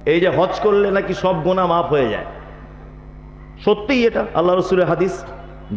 এই যে হজ করলে নাকি সব গুনাহ মাফ হয়ে যায়, সত্যিই এটা আল্লাহ রাসূলের হাদিস।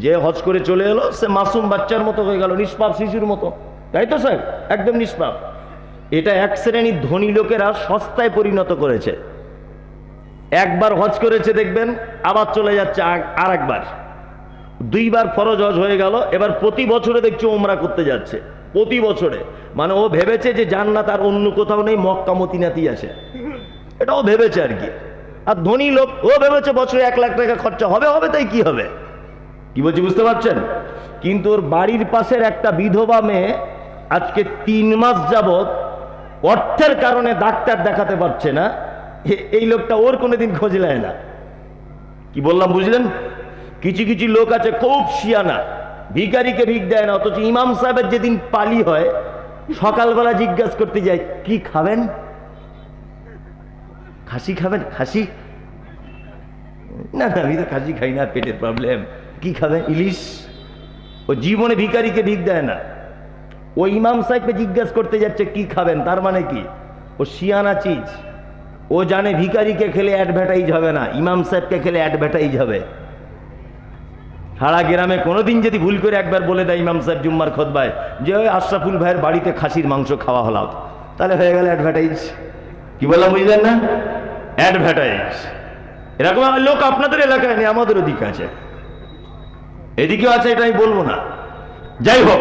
যে হজ করে চলে এলো সে মাসুম বাচ্চার মতো হয়ে গেল, নিষ্পাপ শিশুর মতো, তাই তো স্যার? একদম নিষ্পাপ। এটা এক শ্রেণীর ধনী লোকেরা সস্তায় পরিণত করেছে। একবার হজ করেছে দেখবেন, আবার চলে যাচ্ছে আর একবার, দুইবার ফরজ হজ হয়ে গেল, এবার প্রতি বছরে দেখছি ওমরা করতে যাচ্ছে, প্রতি বছরে। মানে ও ভেবেছে যে জান্নাত আর অন্য কোথাও নেই, মক্কা মদিনাতেই আছে, এটা ও ভেবেছে আর কি। আর ধনী লোক ও ভেবেছে বছরে 1 লাখ টাকা খরচা হবে, হবে তাই কি হবে, কি বলছি বুঝতে পারছেন? কিন্তু ওর বাড়ির পাশের একটা বিধবা মেয়ে আজকে 3 মাস যাবত অর্থের কারণে ডাক্তার দেখাতে পারছে না, এই লোকটা ওর কোনোদিন খোঁজ নেয় না। কি বললাম বুঝলেন? কিছু কিছু লোক আছে খুব শিয়ানা, ভিখারিকে ভিক দেয় না, অথচ ইমাম সাহেবের যেদিন পালি হয় সকালবেলা জিজ্ঞাসা করতে যায় কি খাবেন, খাসি খাবেন? খাসি না না, আমি তো খাসি খাই না, পেটের প্রবলেম। কি খাবেন? ইলিশ। ও জীবনে ভিখারিকে ভিক দেয় না, ও ইমাম সাহেবকে জিজ্ঞাসা করতে যাচ্ছে কি খাবেন, তার মানে কি ও শিয়ানা চিজ। ও জানে ভিখারিকে খেলে অ্যাডভার্টাইজ হবে না, ইমাম সাহেবকে খেলে অ্যাডভার্টাইজ হবে। সারা গ্রামে কোনোদিন যদি ভুল করে একবার বলে দেয় ইমাম সাহেব জুম্মার খুতবায় যে ওই আশরাফুল ভাইয়ের বাড়িতে খাসির মাংস খাওয়া হলো, তাহলে হয়ে গেল অ্যাডভার্টাইজ। কি বললাম বুঝলেন না? অ্যাডভার্টাইজ। এরকম লোক আপনাদের এলাকায় নেই, আমাদের ওদিকে আছে, এদিকেও আছে, এটা আমি বলবো না। যাই হোক,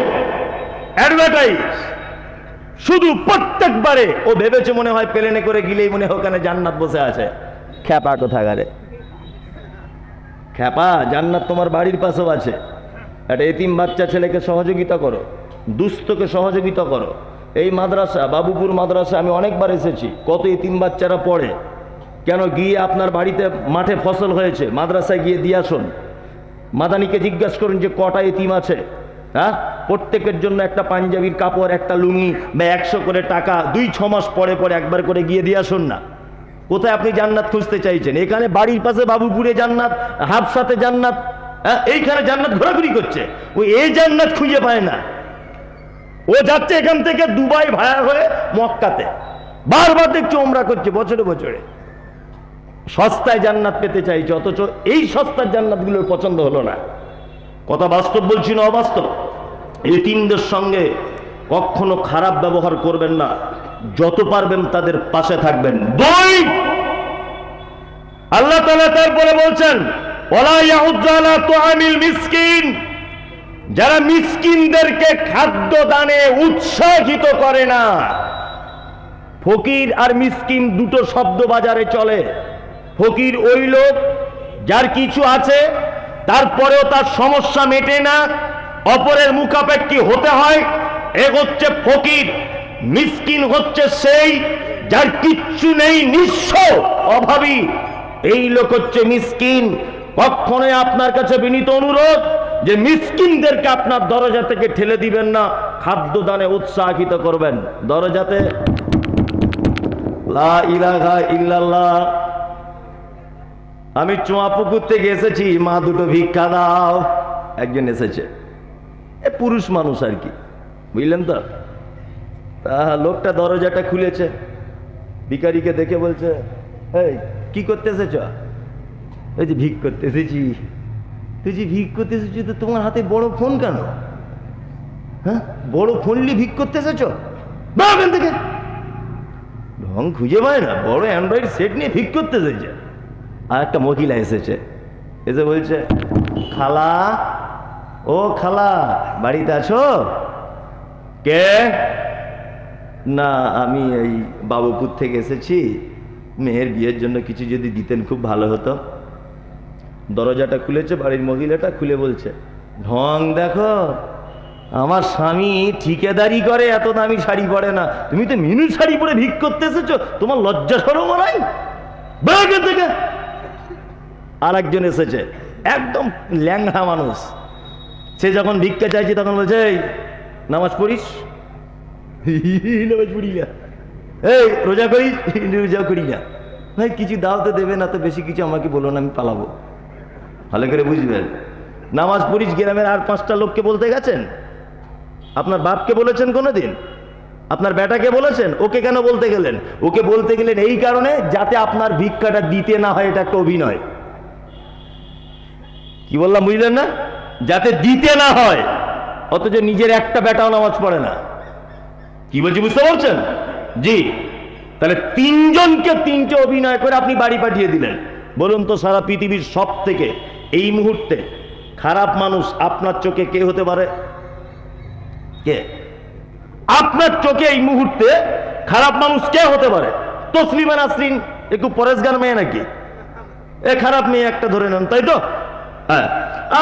অ্যাডভার্টাইজ শুধু প্রত্যেকবারে। ও ভেবেছে মনে হয় প্লেনে করে গিলেই মনে হয় ওখানে জান্নাত বসে আছে। খ্যাপা কোথাকারে খ্যাপা, জান্নাত তোমার বাড়ির পাশেও আছে। একটা এতিম বাচ্চা ছেলেকে সহযোগিতা করো, দুস্থকে সহযোগিতা করো। এই মাদ্রাসা বাবুপুর মাদ্রাসা আমি অনেকবার এসেছি, কত এতিম বাচ্চারা পড়ে। কেন গিয়ে আপনার বাড়িতে মাঠে ফসল হয়েছে, মাদ্রাসায় গিয়ে দিয়ে আসুন। মাদানিকে জিজ্ঞাসা করুন যে কটা এতিম আছে, হ্যাঁ, প্রত্যেকের জন্য একটা পাঞ্জাবির কাপড়, একটা লুঙ্গি বা 100 করে টাকা 2-6 মাস পরে পরে একবার করে গিয়ে দিয়ে আসুন না। কোথায় আপনি জান্নাত খুঁজতে চাইছেন? এখানে বাড়ির পাশে বাবুপুরে জান্নাত, হাফসাতে জান্নাত, হ্যাঁ, এইখানে জান্নাত ঘোরাঘুরি করছে। ওই এই জান্নাত খুঁজে পায় না, ও যাচ্ছে এখান থেকে দুবাই ভাড়া হয়ে মক্কাতে, বারবার দেখছে ওমরা করছে বছরে বছরে। সস্তায় জান্নাত পেতে চাইছে, অথচ এই সস্তার জান্নাতগুলোর পছন্দ হলো না। কথা বাস্তব বলছি না অবাস্তব? এতিমদের সঙ্গে কখনো খারাপ ব্যবহার করবেন না, যত পারবেন তাদের পাশে থাকবেন। 2, আল্লাহ তাআলা তারপরে বলছেন ওয়ালা ইয়াহুজ্জু আলা তুআমিল মিসকিন, যারা মিসকিনদেরকে খাদ্য দানে উৎসাহিত করে না। ফকির আর মিসকিন দুটো শব্দ বাজারে চলে। ফকির ওই লোক যার কিছু আছে তারপরেও তার সমস্যা মেটে না, অপরের মুখাপেক্ষী হতে হয়, এ হচ্ছে ফকির। মিসকিন হচ্ছে সেই যার কিচ্ছু নেই, নিঃস্ব, অভাবী, এই লোক হচ্ছে মিসকিন। কখনোই আপনার কাছে বিনীত অনুরোধ যে মিসকিনদেরকে আপনার দরজা থেকে ঠেলে দিবেন না, খাদ্য দানে উৎসাহিত করবেন। দরজাতে লা ইলাহা ইল্লাল্লাহ। আমি চুয়াপুকুর থেকে এসেছি, মা দুটো ভিক্ষা দাও। একজন এসেছে, এ পুরুষ মানুষ আর কি, বুঝলেন তো? তা লোকটা দরজাটা খুলেছে, ভিখারিকে দেখে বলছে এই কি করতে এসেছ? এই যে ভিক করতে এসেছি। তুই যে ভিক করতে এসেছি তো তোমার হাতে বড় ফোন কেন? হ্যাঁ, বড় ফোন নিয়ে ভিক করতে এসেছ? এখান থেকে ঢং খুঁজে পায় না, বড় অ্যান্ড্রয়েড সেট নিয়ে ভিক করতে এসেছে। আর একটা মহিলা এসেছে, এসে বলছে খালা, ও খালা বাড়িতে আছো? কে? না আমি এই বাবুপুর থেকে এসেছি, মেয়ের বিয়ের জন্য কিছু যদি দিতেন খুব ভালো হতো। দরজাটা খুলেছে, বাড়ির মহিলাটা খুলে বলছে ঢং দেখো, আমার স্বামী ঠিকাদারি করে, এত দামি শাড়ি পরে না, তুমি তো মিনু শাড়ি পরে ভিক করতে এসেছো, তোমার লজ্জা শরম নাই? থেকে আর একজন এসেছে, একদম ল্যাংড়া মানুষ। সে যখন ভিক্ষা চাইছে তখন বলছে এই নামাজ পড়িস? নামাজ পড়ি না। এই রোজা করিস? রোজা করি না। ভাই কিছু দাও তো দেবে না, তো বেশি কিছু আমাকে বলো না, আমি পালাবো। ভালো করে বুঝবেন, নামাজ পড়িস গ্রামের আর 5টা লোককে বলতে গেছেন? আপনার বাপকে বলেছেন কোনোদিন? আপনার বেটাকে বলেছেন? ওকে কেন বলতে গেলেন? ওকে বলতে গেলেন এই কারণে যাতে আপনার ভিক্ষাটা দিতে না হয়, এটা একটা অভিনয়। কি বললাম বুঝলেন না? যাতে দিতে না হয়, অথচ নিজের একটা বেটাও নামাজ পড়ে না। কি বলছি বুঝতে পারছেন? জি। তাহলে তিনজনকে তিনটে অভিনয় করে আপনি বাড়ি পাঠিয়ে দিলেন। বলুন তো, সারা পৃথিবীর সব থেকে এই মুহূর্তে খারাপ মানুষ আপনার চোখে কে হতে পারে? কে আপনার চোখে এই মুহূর্তে খারাপ মানুষ কে হতে পারে? তসলিমা নাসরিন একটু পরেশগার মেয়ে নাকি? এ খারাপ মেয়ে একটা ধরে নেন, তাই তো? হ্যাঁ,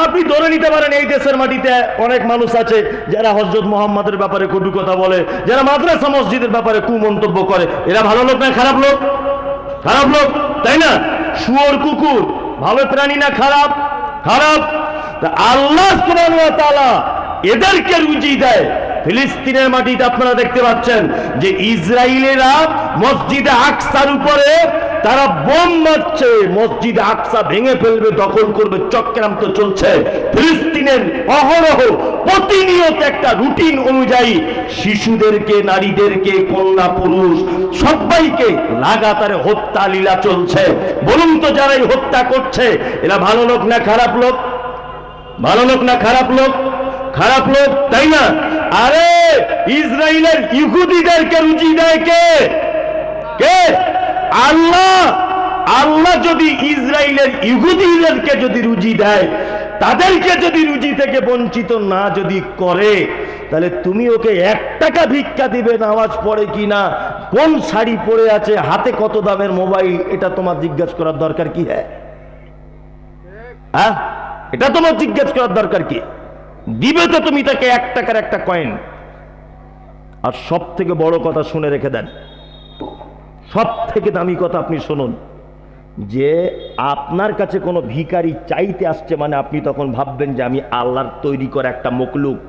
আপনি ধরে নিতে পারেন এই দেশের মাটিতে অনেক মানুষ আছে যারা হযরত মুহাম্মাদের ব্যাপারে কটু কথা বলে, যারা মাদ্রাসা মসজিদের ব্যাপারে কুমন্তব্য করে। এরা ভালো লোক না খারাপ লোক? খারাপ লোক, তাই না? শুয়োর কুকুর ভালো প্রাণী না খারাপ? খারাপ। আল্লাহ সুবহানাহু ওয়া তাআলা এদেরকে রুজি দেয়। ফিলিস্তিনের মাটিতে আপনারা দেখতে পাচ্ছেন যে ইসরায়েলেরা মসজিদে আকসার উপরে তারা বোম মারছে, মসজিদে আকসা ভেঙে ফেলবে, দখল করবে, চক্রান্ত চলছে। ফিলিস্তিনের অহরহ প্রতিনিয়ত একটা রুটিন অনুযায়ী শিশুদেরকে, নারীদেরকে, কন্যা পুরুষ সবাইকে লাগাতারে হত্যা লীলা চলছে। বলুন তো, যারা এই হত্যা করছে এরা ভালো লোক না খারাপ লোক? ভালো লোক না খারাপ লোক? খারাপ লোক, তাই না? আরে ইসরায়েলের ইহুদিদেরকে রুজি দেয় কে? কে? আল্লাহ। আল্লাহ যদি ইসরায়েলের ইহুদিদেরকে যদি রুজি দেয়, তাদেরকে যদি রুজি থেকে বঞ্চিত না যদি করে, তাহলে তুমি ওকে 1 টাকা ভিক্ষা দিবে, নামাজ পড়ে কিনা, কোন শাড়ি পরে আছে, হাতে কত দামের মোবাইল, এটা তোমার জিজ্ঞাসা করার দরকার কি? হ্যাঁ, এটা তোমার জিজ্ঞাসা করার দরকার কি? দিবে তো তুমি তাকে 1 টাকার একটা কয়েন। আর সব থেকে বড় কথা শুনে রেখে দেন, সব থেকে দামি কথা আপনি শুনুন, যে আপনার কাছে কোনো ভিখারি চাইতে আসছে মানে আপনি তখন ভাববেন যে আমি আল্লাহর তৈরি করা একটা মখলুক,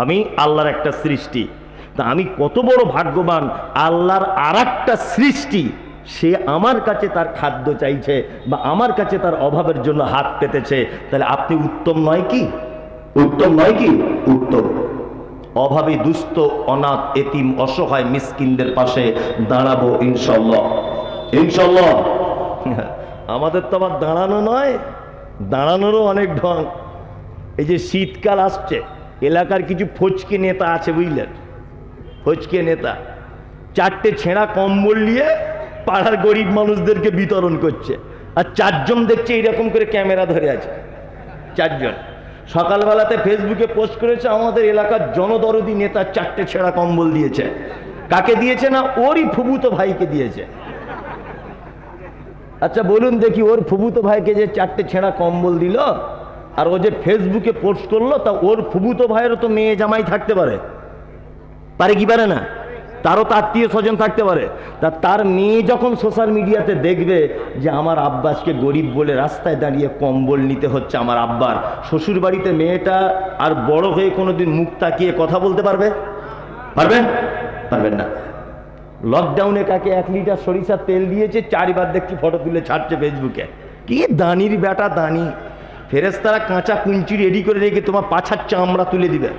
আমি আল্লাহর একটা সৃষ্টি। তা আমি কত বড় ভাগ্যবান, আল্লাহর আরেকটা সৃষ্টি সে আমার কাছে তার খাদ্য চাইছে বা আমার কাছে তার অভাবের জন্য হাত পেতেছে। তাহলে আপনি উত্তম নয় কি? উত্তম নয় কি? উত্তম। অভাবী, দুস্থ, অনাথ, এতিম, অসহায়, মিসকিনদের পাশে দাঁড়াবো ইনশাল্লাহ। ইনশাল্লাহ। আমাদের তো আবার দাঁড়ানো নয়, দাঁড়ানোরও অনেক ঢং। এই যে শীতকাল আসছে, এলাকার কিছু ফচকে নেতা আছে বুঝলেন, ফচকে নেতা 4টে ছেঁড়া কম্বল নিয়ে পাড়ার গরিব মানুষদেরকে বিতরণ করছে। আর 4 জন দেখছে এইরকম করে ক্যামেরা ধরে আছে, 4 জন। সকালবেলাতে ফেসবুকে পোস্ট করেছে আমাদের এলাকার জনদরদি নেতা 4টে ছেঁড়া কম্বল দিয়েছে। কাকে দিয়েছে? না ওরই ফুফুতো ভাইকে দিয়েছে। আচ্ছা বলুন দেখি, ওর ফুফুতো ভাইকে যে 4টে ছেঁড়া কম্বল দিল আর ও যে ফেসবুকে পোস্ট করলো, তা ওর ফুফুতো ভাইয়েরও তো মেয়ে জামাই থাকতে পারে, পারে কি পারে না? তারও তো আত্মীয় স্বজন থাকতে পারে। তা তার মেয়ে যখন সোশ্যাল মিডিয়াতে দেখবে যে আমার আব্বাসকে গরিব বলে রাস্তায় দাঁড়িয়ে কম্বল নিতে হচ্ছে আমার আব্বার, শ্বশুর বাড়িতে মেয়েটা আর বড় হয়ে কোনোদিন মুখ তাকিয়ে কথা বলতে পারবে? পারবে? পারবেন না। লকডাউনে কাকে 1 লিটার সরিষার তেল দিয়েছে, 4 বার দেখছি ফটো তুলে ছাড়ছে ফেসবুকে। কি দানির বেটা দানি! ফেরেশতারা কাঁচা কুঞ্চি রেডি করে রেখে তোমার পাছার চামড়া তুলে দিবে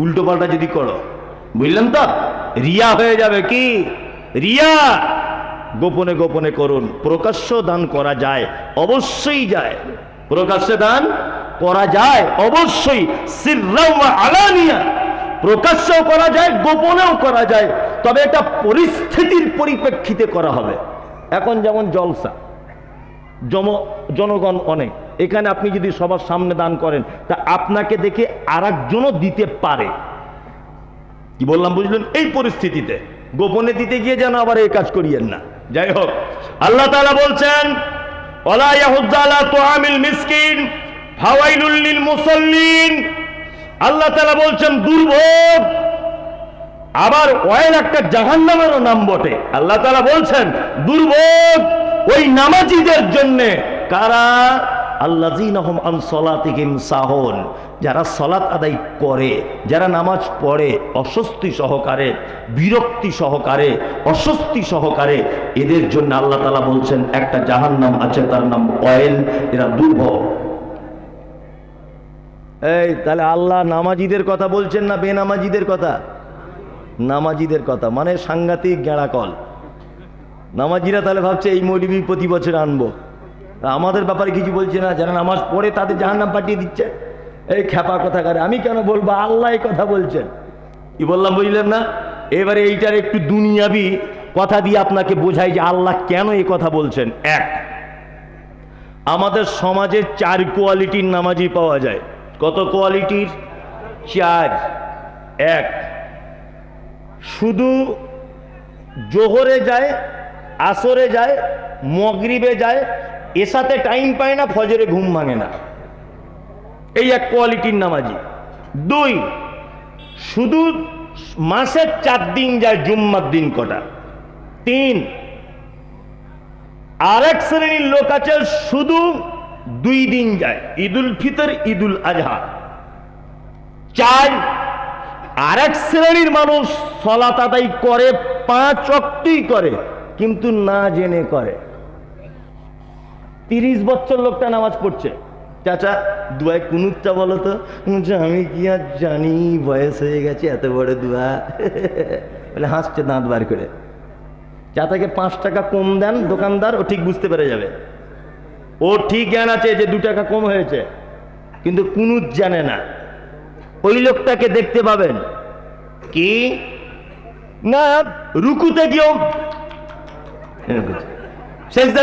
উল্টো পাল্টা যদি করো, বুঝলেন তো? রিয়া হয়ে যাবে। কি রিয়া? গোপনে গোপনে করুন, প্রকাশ্য দান করা যায়, অবশ্যই যায়। প্রকাশ্যে দান করা যায় অবশ্যই, সিররা ওয়া আলানিয়া, প্রকাশ্যেও করা যায়, গোপনেও করা যায়, তবে এটা পরিস্থিতির পরিপ্রেক্ষিতে করা হবে। এখন যেমন জলসা, জনগণ অনেক, এখানে আপনি যদি সবার সামনে দান করেন তা আপনাকে দেখে আরেকজনও দিতে পারে। কি বললাম বুঝলেন? এই পরিস্থিতিতে গোপনে দিতে গিয়ে যেন আবার এই কাজ করিয়েন না। যাই হোক, আল্লাহ তাআলা বলছেন ওয়ালা ইয়াহুজ্জু আলা তুআমিল মিসকিন ফাওয়াইলুল লিল মুসাল্লিন। আল্লাহ তাআলা বলছেন দুর্ভোগ, আবার ওয়াইল একটা জাহান্নামেরও নাম বটে। আল্লাহ তাআলা বলছেন দুর্ভোগ ওই নামাজীদের জন্য। কারা? আল্লাযীনা হুম আন সালাতিহিম সাহুন, যারা সালাত আদায় করে, যারা নামাজ পড়ে অস্বস্তি সহকারে, বিরক্তি সহকারে, অস্বস্তি সহকারে, এদের জন্য আল্লাহ তাআলা বলছেন একটা জাহান্নাম আছে, তার নাম ওয়াইল। এরা দুর্ভোগ। এই তাহলে আল্লাহ নামাজীদের কথা বলছেন না বেনামাজীদের কথা? নামাজিদের কথা, মানে সাংঘাতিক গেঁড়াকল। নামাজিরা তাহলে ভাবছে এই মৌলবি প্রতি বছর আনবো, আমাদের ব্যাপারে কিছু বলছে না, যারা নামাজ পড়ে তাদের জাহান্নাম পাঠিয়ে দিচ্ছে। এই খ্যাপা কথা করে আমি কেন বলবো, আল্লাহ এই কথা বলছেন। কি বললাম বুঝলেন না? এবারে এইটার একটু দুনিয়াবি কথা দিয়ে আপনাকে বোঝাই যে আল্লাহ কেন এই কথা বলছেন। এক, আমাদের সমাজে 4 কোয়ালিটির নামাজি পাওয়া যায়। কত কোয়ালিটির? 4। 1, শুধু জোহরে যায়, আসরে যায়, মগরিবে যায়, এসাতে টাইম পায় না, ফজরে ঘুম ভাঙে না, এই এক কোয়ালিটির নামাজি। 2, শুধু মাসের 4 দিন যায়, জুম্মার দিন কটা। 3, আরেক শ্রেণীর লোক আছে শুধু 2 দিন যায়, ঈদুল ফিতর, ঈদুল আজহা। 4, আরেক শ্রেণীর মানুষ সালাত আদায় করে, 5 ওয়াক্তই করে, কিন্তু না জেনে করে। 30 বছর লোকটা নামাজ পড়ছে, চাচা দুয়ায় কুনুতটা বলো তো। আমি কি আর জানি, বয়স হয়ে গেছে, এত বড় দুয়া। বলে হাসছে দাঁত বার করে। চাচাকে 5 টাকা কম দেন দোকানদার, ও ঠিক বুঝতে পেরে যাবে। ও ঠিক জ্ঞান আছে যে 2 টাকা কম হয়েছে, কিন্তু কুনুত জানে না। ওই লোকটাকে দেখতে পাবেন কি না, রুকুতে গিয়েও সেজদা